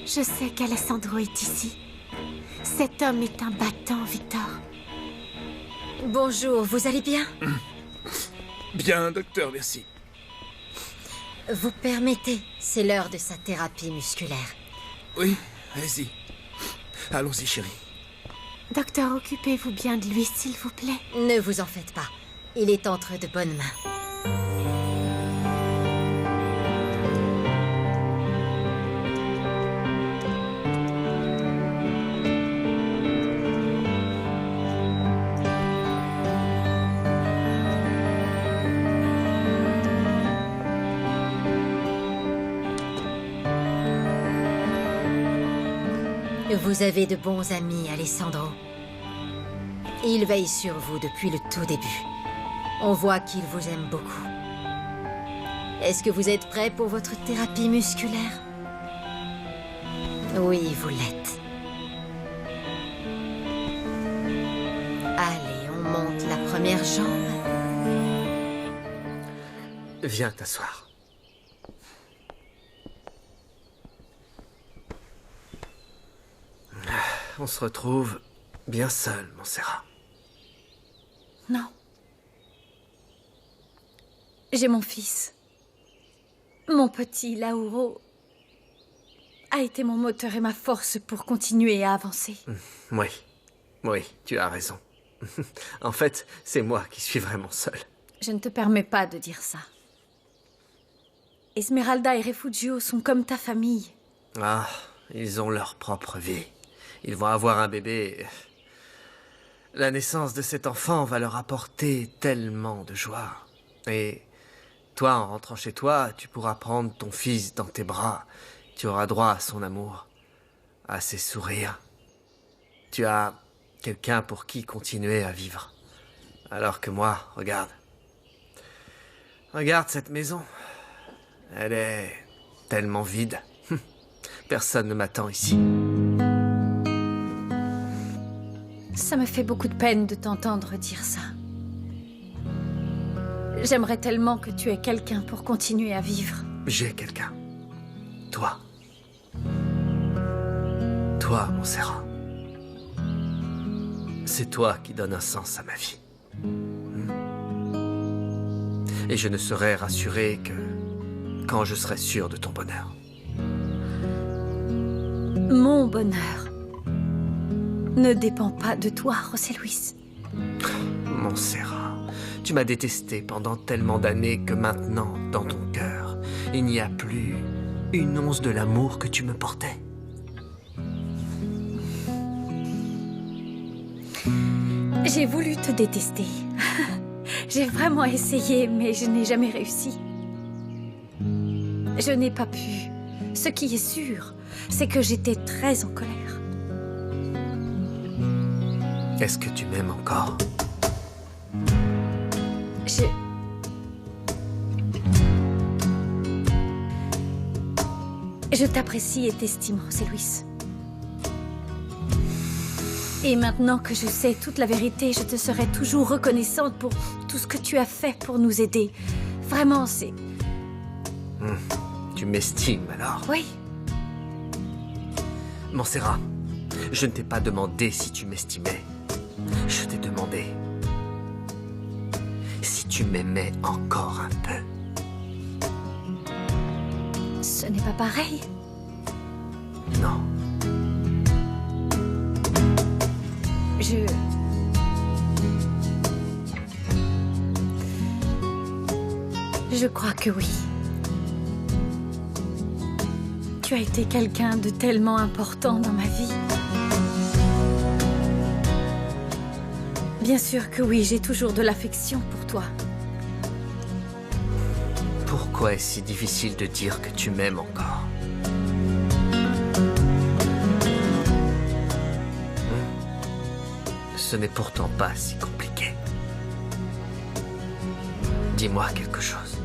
Je sais qu'Alessandro est ici. Cet homme est un battant, Victor. Bonjour, vous allez bien? Bien, docteur, merci. Vous permettez, c'est l'heure de sa thérapie musculaire. Oui, allez-y. Allons-y, chérie. Docteur, occupez-vous bien de lui, s'il vous plaît. Ne vous en faites pas, il est entre de bonnes mains. Vous avez de bons amis, Alessandro. Il veille sur vous depuis le tout début. On voit qu'il vous aime beaucoup. Est-ce que vous êtes prêt pour votre thérapie musculaire? Oui, vous l'êtes. Allez, on monte la première jambe. Viens t'asseoir. On se retrouve bien seul, Montserrat. Non. J'ai mon fils. Mon petit Lauro a été mon moteur et ma force pour continuer à avancer. Oui, tu as raison. En fait, c'est moi qui suis vraiment seul. Je ne te permets pas de dire ça. Esmeralda et Refugio sont comme ta famille. Ah, ils ont leur propre vie. Ils vont avoir un bébé. La naissance de cet enfant va leur apporter tellement de joie. Et toi, en rentrant chez toi, tu pourras prendre ton fils dans tes bras. Tu auras droit à son amour, à ses sourires. Tu as quelqu'un pour qui continuer à vivre. Alors que moi, regarde. Regarde cette maison. Elle est tellement vide. Personne ne m'attend ici. Ça me fait beaucoup de peine de t'entendre dire ça. J'aimerais tellement que tu aies quelqu'un pour continuer à vivre. J'ai quelqu'un. Toi. Toi, Montserrat. C'est toi qui donnes un sens à ma vie. Et je ne serai rassuré que quand je serai sûr de ton bonheur. Mon bonheur ne dépend pas de toi, José Luis. Montserrat, tu m'as détesté pendant tellement d'années que maintenant, dans ton cœur, il n'y a plus une once de l'amour que tu me portais. J'ai voulu te détester. J'ai vraiment essayé, mais je n'ai jamais réussi. Je n'ai pas pu. Ce qui est sûr, c'est que j'étais très en colère. Est-ce que tu m'aimes encore? Je t'apprécie et t'estime, José Luis. Et maintenant que je sais toute la vérité, je te serai toujours reconnaissante pour tout ce que tu as fait pour nous aider. Vraiment, c'est... Tu m'estimes alors? Oui. Montserrat, je ne t'ai pas demandé si tu m'estimais. Je t'ai demandé si tu m'aimais encore un peu. Ce n'est pas pareil. Non. Je crois que oui. Tu as été quelqu'un de tellement important dans ma vie. Bien sûr que oui, j'ai toujours de l'affection pour toi. Pourquoi est-ce si difficile de dire que tu m'aimes encore? Ce n'est pourtant pas si compliqué. Dis-moi quelque chose.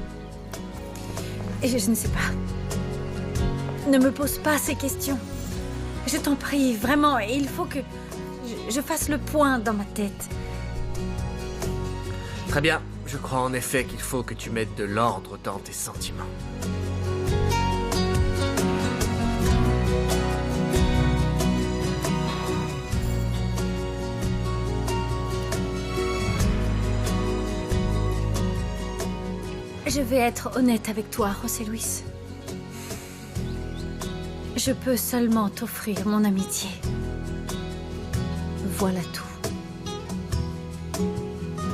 Et je ne sais pas. Ne me pose pas ces questions. Je t'en prie, vraiment, il faut que je fasse le point dans ma tête. Très bien. Je crois en effet qu'il faut que tu mettes de l'ordre dans tes sentiments. Je vais être honnête avec toi, José Luis. Je peux seulement t'offrir mon amitié. Voilà tout.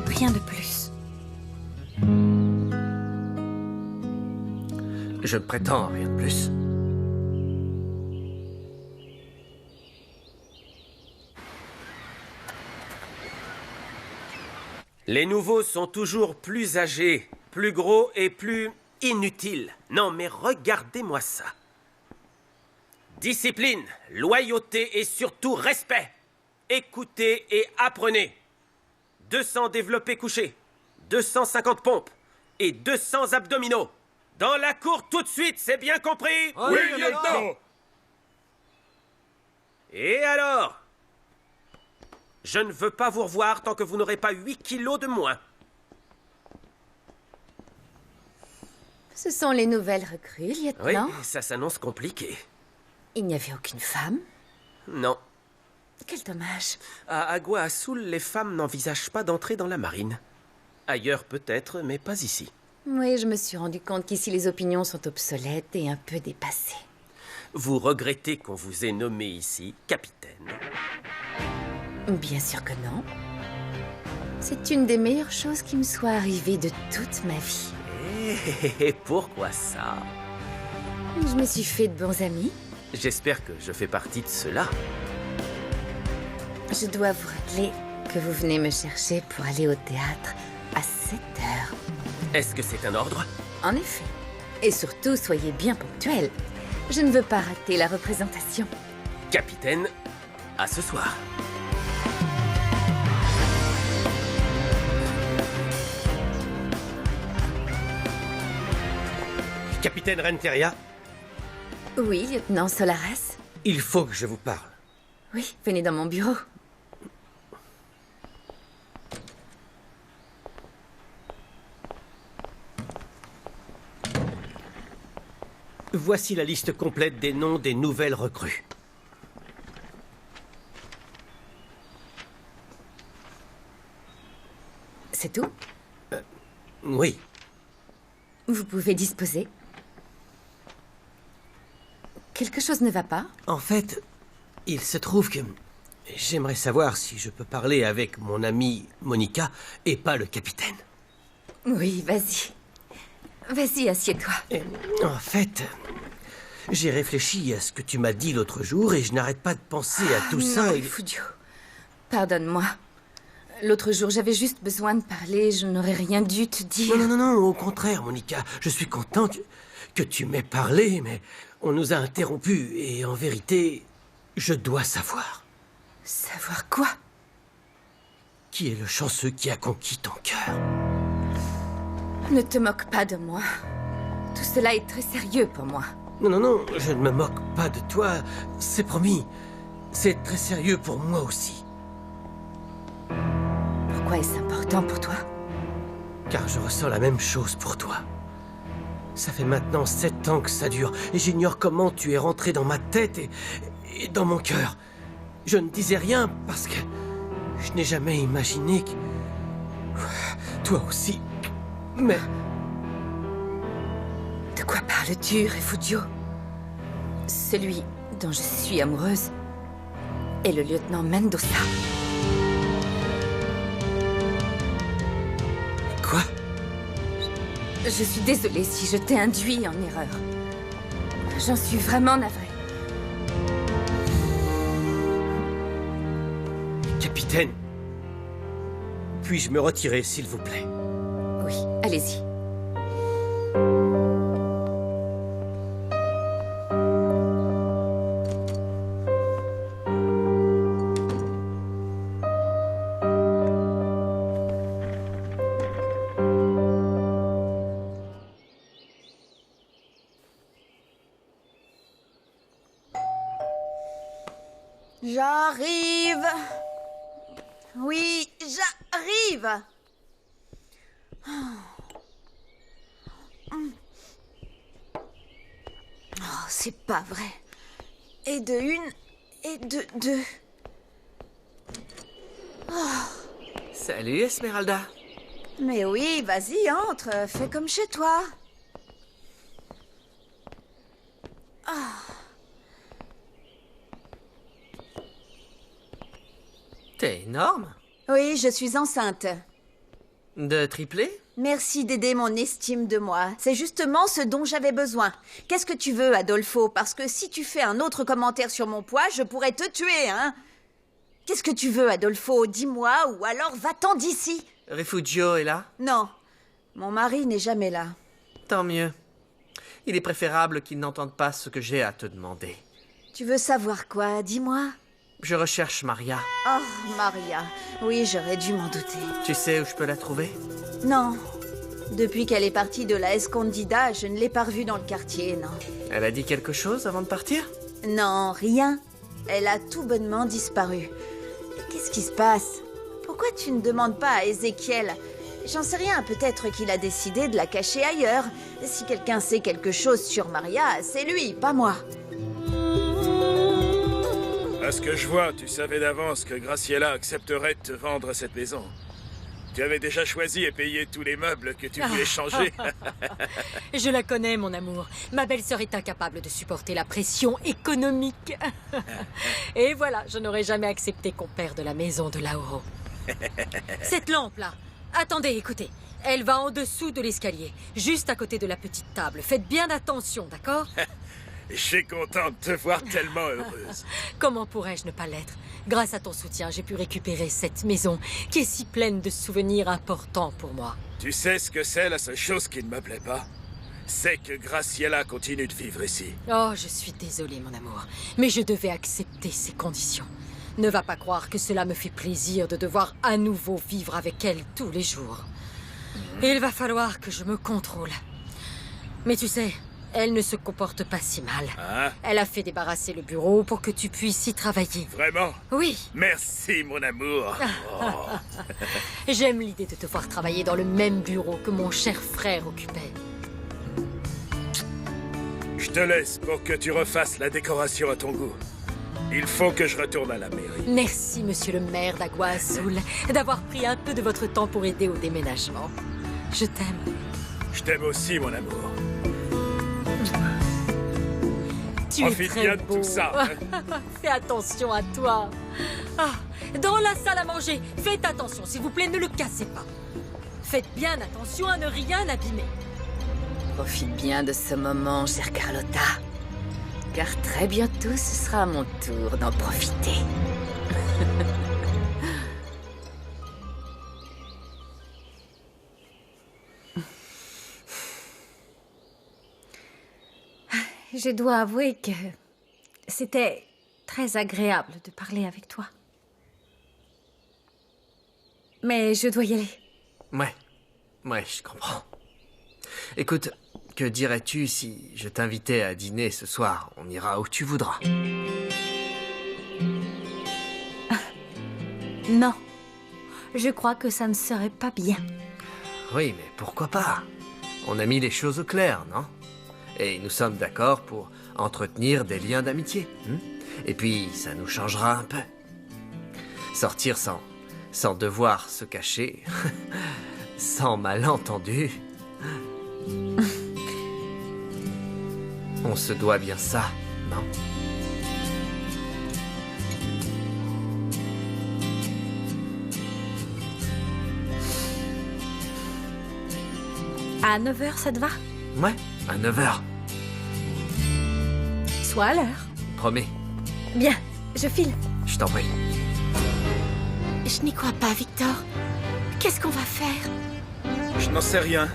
Rien de plus. Je ne prétends à rien de plus. Les nouveaux sont toujours plus âgés, plus gros et plus inutiles. Non, mais regardez-moi ça. Discipline, loyauté et surtout respect. Écoutez et apprenez. 200 développés couchés, 250 pompes et 200 abdominaux. Dans la cour tout de suite, c'est bien compris? Oui, lieutenant! Et alors? Je ne veux pas vous revoir tant que vous n'aurez pas 8 kilos de moins. Ce sont les nouvelles recrues, Oui, lieutenant. ça s'annonce compliqué. Il n'y avait aucune femme. Non. Quel dommage. À Agua Azul, les femmes n'envisagent pas d'entrer dans la marine. Ailleurs peut-être, mais pas ici. Oui, je me suis rendu compte qu'ici les opinions sont obsolètes et un peu dépassées. Vous regrettez qu'on vous ait nommé ici capitaine? Bien sûr que non. C'est une des meilleures choses qui me soit arrivée de toute ma vie. Et pourquoi ça? Je me suis fait de bons amis. J'espère que je fais partie de cela. Je dois vous rappeler que vous venez me chercher pour aller au théâtre à 7 heures. Est-ce que c'est un ordre? En effet. Et surtout, soyez bien ponctuels. Je ne veux pas rater la représentation. Capitaine, à ce soir. Capitaine Renteria, Oui, lieutenant Solares. il faut que je vous parle. Oui, venez dans mon bureau. Voici la liste complète des noms des nouvelles recrues. C'est tout? Oui, Vous pouvez disposer. Quelque chose ne va pas? en fait, il se trouve que j'aimerais savoir si je peux parler avec mon amie Monica et pas le capitaine. Oui, vas-y. Vas-y, assieds-toi. Et, en fait, j'ai réfléchi à ce que tu m'as dit l'autre jour et je n'arrête pas de penser à tout ça. Non, Et... Fudio. Pardonne-moi. L'autre jour, j'avais juste besoin de parler. Je n'aurais rien dû te dire. Non, non, non, non, au contraire, Monica. Je suis content que tu m'aies parlé, mais on nous a interrompus et en vérité, je dois savoir. Savoir quoi? Qui est le chanceux qui a conquis ton cœur? Ne te moque pas de moi. Tout cela est très sérieux pour moi. Non, non, non, je ne me moque pas de toi, c'est promis. C'est très sérieux pour moi aussi. Pourquoi est-ce important pour toi? Car je ressens la même chose pour toi. Ça fait maintenant 7 ans que ça dure, et j'ignore comment tu es rentré dans ma tête et dans mon cœur. Je ne disais rien parce que je n'ai jamais imaginé que... Toi aussi. Mais... De quoi parles-tu, Refudio? Celui dont je suis amoureuse est le lieutenant Mendoza. Quoi? Je suis désolée si je t'ai induit en erreur. J'en suis vraiment navrée. Capitaine, puis-je me retirer, s'il vous plaît? Oui, allez-y. J'arrive. Oui, j'arrive. Oh, c'est pas vrai. Et de une, et de deux. Salut, Esmeralda. Mais oui, vas-y, entre. Fais comme chez toi. T'es énorme. Oui, je suis enceinte. De triplé? Merci d'aider mon estime de moi. C'est justement ce dont j'avais besoin. Qu'est-ce que tu veux, Adolfo? Parce que si tu fais un autre commentaire sur mon poids, je pourrais te tuer, hein? Qu'est-ce que tu veux, Adolfo? Dis-moi, ou alors va-t'en d'ici. Refugio est là? Non, mon mari n'est jamais là. Tant mieux. Il est préférable qu'il n'entende pas ce que j'ai à te demander. Tu veux savoir quoi? Dis-moi. Je recherche Maria. Oh, Maria. Oui, j'aurais dû m'en douter. Tu sais où je peux la trouver? Non. Depuis qu'elle est partie de la Escondida, je ne l'ai pas revue dans le quartier, non. Elle a dit quelque chose avant de partir? Non, rien. Elle a tout bonnement disparu. Qu'est-ce qui se passe? Pourquoi tu ne demandes pas à Ézéchiel? J'en sais rien, peut-être qu'il a décidé de la cacher ailleurs. Si quelqu'un sait quelque chose sur Maria, c'est lui, pas moi. À ce que je vois, tu savais d'avance que Graciela accepterait de te vendre cette maison. Tu avais déjà choisi et payé tous les meubles que tu voulais changer. Je la connais, mon amour. Ma belle-sœur est incapable de supporter la pression économique. Et voilà, je n'aurais jamais accepté qu'on perde la maison de Lauro. Cette lampe-là. Attendez, écoutez. Elle va en dessous de l'escalier, juste à côté de la petite table. Faites bien attention, d'accord? Je suis content de te voir tellement heureuse. Comment pourrais-je ne pas l'être? Grâce à ton soutien, j'ai pu récupérer cette maison qui est si pleine de souvenirs importants pour moi. Tu sais ce que c'est la seule chose qui ne me plaît pas? C'est que Graciela continue de vivre ici. Oh, je suis désolée, mon amour, mais je devais accepter ces conditions. Ne va pas croire que cela me fait plaisir de devoir à nouveau vivre avec elle tous les jours. Il va falloir que je me contrôle. Mais tu sais, elle ne se comporte pas si mal. Hein? Elle a fait débarrasser le bureau pour que tu puisses y travailler. Vraiment? Oui. Merci, mon amour. Oh. J'aime l'idée de te voir travailler dans le même bureau que mon cher frère occupait. Je te laisse pour que tu refasses la décoration à ton goût. Il faut que je retourne à la mairie. Merci, monsieur le maire d'Agua Azul, d'avoir pris un peu de votre temps pour aider au déménagement. Je t'aime. Je t'aime aussi, mon amour. Tu es très bien de beau. tout ça. Hein? Fais attention à toi. Ah, dans la salle à manger, faites attention, s'il vous plaît, ne le cassez pas. Faites bien attention à ne rien abîmer. Profite bien de ce moment, chère Carlotta. Car très bientôt, ce sera à mon tour d'en profiter. Je dois avouer que c'était très agréable de parler avec toi. Mais je dois y aller. Ouais, je comprends. Écoute, que dirais-tu si je t'invitais à dîner ce soir? On ira où tu voudras. Non, je crois que ça ne serait pas bien. Oui, mais pourquoi pas? On a mis les choses au clair, non? Et nous sommes d'accord pour entretenir des liens d'amitié. Et puis, ça nous changera un peu. Sortir sans devoir se cacher, sans malentendu. On se doit bien ça, non? À 9h, ça te va? Ouais, à 9h. Sois à l'heure. Promis. Bien, je file. Je t'en prie. Je n'y crois pas, Victor. Qu'est-ce qu'on va faire? Je n'en sais rien.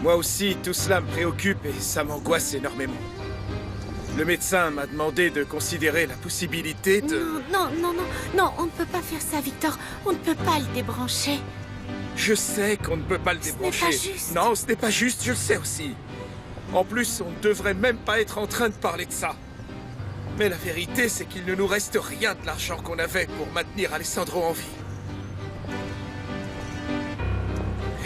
Moi aussi, tout cela me préoccupe et ça m'angoisse énormément. Le médecin m'a demandé de considérer la possibilité de... Non, on ne peut pas faire ça, Victor. On ne peut pas le débrancher. Je sais qu'on ne peut pas le débrancher. Ce n'est pas juste. Non, ce n'est pas juste, je le sais aussi. En plus, on ne devrait même pas être en train de parler de ça. Mais la vérité, c'est qu'il ne nous reste rien de l'argent qu'on avait pour maintenir Alessandro en vie.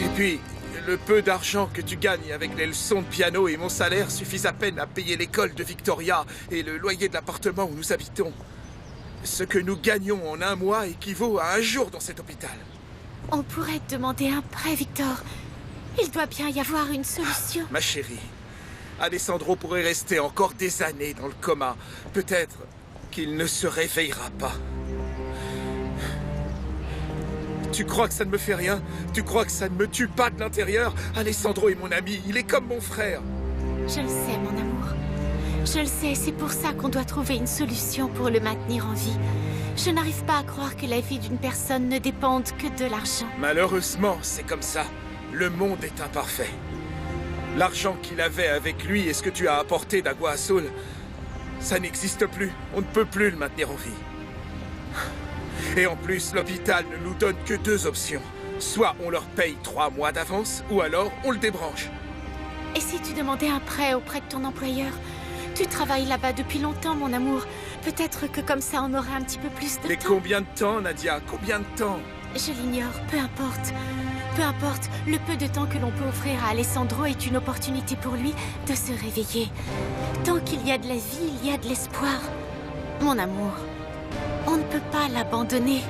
Et puis, le peu d'argent que tu gagnes avec les leçons de piano et mon salaire suffisent à peine à payer l'école de Victoria et le loyer de l'appartement où nous habitons. Ce que nous gagnons en un mois équivaut à un jour dans cet hôpital. On pourrait te demander un prêt, Victor. Il doit bien y avoir une solution. Ma chérie, Alessandro pourrait rester encore des années dans le coma. Peut-être qu'il ne se réveillera pas. Tu crois que ça ne me fait rien? Tu crois que ça ne me tue pas de l'intérieur? Alessandro est mon ami, il est comme mon frère. Je le sais, mon amour. Je le sais, c'est pour ça qu'on doit trouver une solution pour le maintenir en vie. Je n'arrive pas à croire que la vie d'une personne ne dépende que de l'argent. Malheureusement, c'est comme ça. Le monde est imparfait. L'argent qu'il avait avec lui et ce que tu as apporté d'Agua Azul, ça n'existe plus. On ne peut plus le maintenir en vie. Et en plus, l'hôpital ne nous donne que 2 options. Soit on leur paye 3 mois d'avance, ou alors on le débranche. Et si tu demandais un prêt auprès de ton employeur? Tu travailles là-bas depuis longtemps, mon amour. Peut-être que comme ça, on aurait un petit peu plus de Mais temps. combien de temps, Nadia? Combien de temps? Je l'ignore, peu importe. Peu importe, le peu de temps que l'on peut offrir à Alessandro est une opportunité pour lui de se réveiller. Tant qu'il y a de la vie, il y a de l'espoir. Mon amour, on ne peut pas l'abandonner.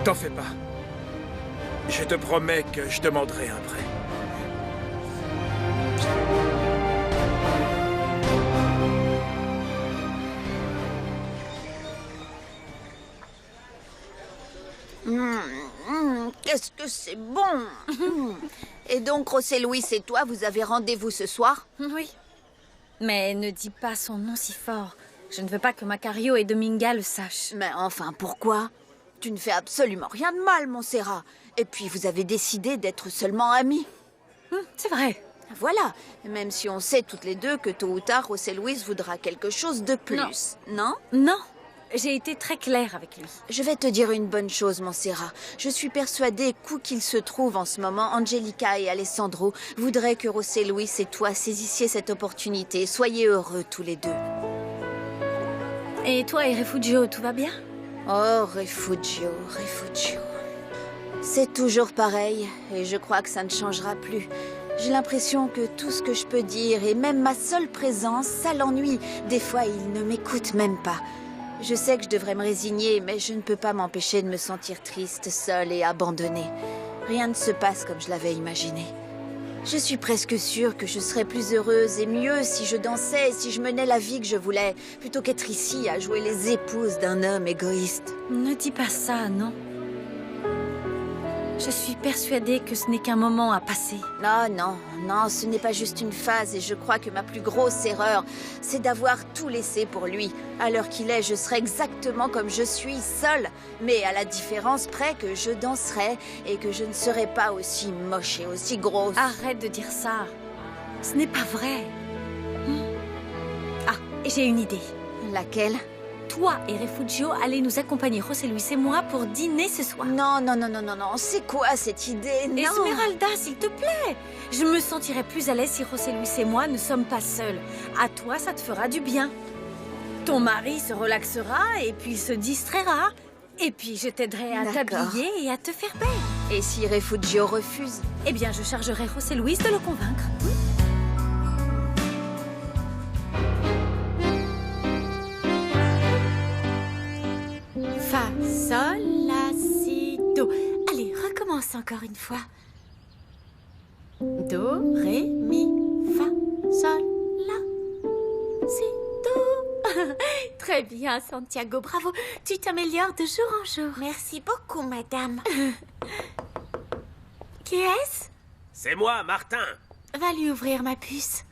T'en fais pas. Je te promets que je demanderai un prêt. Qu'est-ce que c'est bon. Et donc, José Luis et toi, vous avez rendez-vous ce soir? Oui. Mais ne dis pas son nom si fort. Je ne veux pas que Macario et Dominga le sachent. Mais enfin, pourquoi? Tu ne fais absolument rien de mal, Montserrat. Et puis, vous avez décidé d'être seulement amis. C'est vrai. Voilà. Même si on sait toutes les deux que tôt ou tard, José Luis voudra quelque chose de plus. Non? Non. J'ai été très claire avec lui. Je vais te dire une bonne chose, Montserrat. Je suis persuadée qu'où qu'il se trouve en ce moment, Angelica et Alessandro voudraient que José Luis et toi saisissiez cette opportunité. Soyez heureux tous les deux. Et toi et Refugio, tout va bien? Oh, Refugio, Refugio. C'est toujours pareil, et je crois que ça ne changera plus. J'ai l'impression que tout ce que je peux dire, et même ma seule présence, ça l'ennuie. Des fois, il ne m'écoute même pas. Je sais que je devrais me résigner, mais je ne peux pas m'empêcher de me sentir triste, seule et abandonnée. Rien ne se passe comme je l'avais imaginé. Je suis presque sûre que je serais plus heureuse et mieux si je dansais et si je menais la vie que je voulais, plutôt qu'être ici à jouer les épouses d'un homme égoïste. Ne dis pas ça, non. Je suis persuadée que ce n'est qu'un moment à passer. Non, non, non, ce n'est pas juste une phase et je crois que ma plus grosse erreur, c'est d'avoir tout laissé pour lui. À l'heure qu'il est, je serai exactement comme je suis, seule, mais à la différence près que je danserai et que je ne serai pas aussi moche et aussi grosse. Arrête de dire ça. Ce n'est pas vrai. Ah, j'ai une idée. Laquelle? Toi et Refugio allez nous accompagner, José Luis et moi, pour dîner ce soir. Non, non, non, non, non, non. C'est quoi cette idée? Non. Esmeralda, s'il te plaît. Je me sentirais plus à l'aise si José Luis et moi ne sommes pas seuls. À toi, ça te fera du bien. Ton mari se relaxera et puis il se distraira. Et puis je t'aiderai à t'habiller et à te faire belle. Et si Refugio refuse? Eh bien, je chargerai José Luis de le convaincre. Fa, sol, la, si, do. Allez, recommence encore une fois. Do, ré, mi, fa, sol, la, si, do. Très bien, Santiago, bravo. Tu t'améliores de jour en jour. Merci beaucoup, madame. Qui est-ce? C'est moi, Martin. Va lui ouvrir ma puce.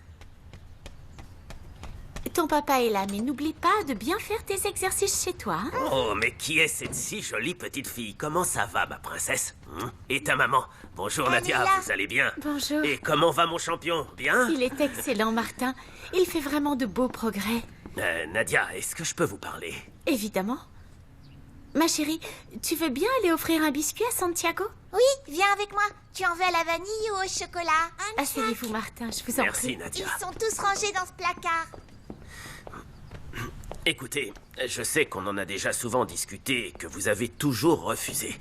Ton papa est là, mais n'oublie pas de bien faire tes exercices chez toi. Hein? Oh, mais qui est cette si jolie petite fille? Comment ça va, ma princesse? Et ta maman? Bonjour, Nadia, vous allez bien? Bonjour. Et comment va mon champion? Bien? Il est excellent, Martin. Il fait vraiment de beaux progrès. Nadia, est-ce que je peux vous parler? Évidemment. Ma chérie, tu veux bien aller offrir un biscuit à Santiago? Oui, viens avec moi. Tu en veux à la vanille ou au chocolat? Asseyez-vous, Martin, je vous en Merci, prie. Nadia. Ils sont tous rangés dans ce placard. Écoutez, je sais qu'on en a déjà souvent discuté et que vous avez toujours refusé.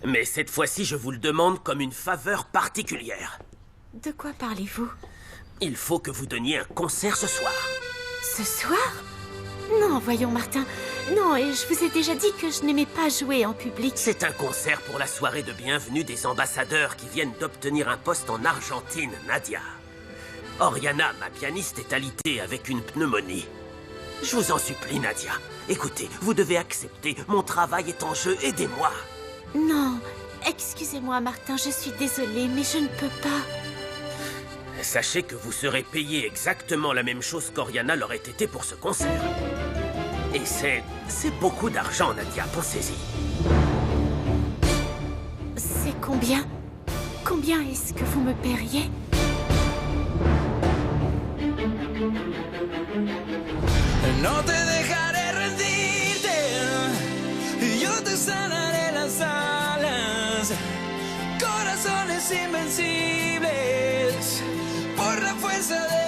Mais cette fois-ci, je vous le demande comme une faveur particulière. De quoi parlez-vous? Il faut que vous donniez un concert ce soir. Ce soir? Non, voyons, Martin. Non, et je vous ai déjà dit que je n'aimais pas jouer en public. C'est un concert pour la soirée de bienvenue des ambassadeurs qui viennent d'obtenir un poste en Argentine, Nadia. Oriana, ma pianiste, est alitée avec une pneumonie. Je vous en supplie, Nadia. Écoutez, vous devez accepter. Mon travail est en jeu. Aidez-moi. Non, excusez-moi, Martin, je suis désolée, mais je ne peux pas. Sachez que vous serez payé exactement la même chose qu'Oriana l'aurait été pour ce concert. Et c'est beaucoup d'argent, Nadia, pensez-y. C'est combien? Combien est-ce que vous me paieriez? No te dejaré rendirte, yo te sanaré las alas, corazones invencibles, por la fuerza de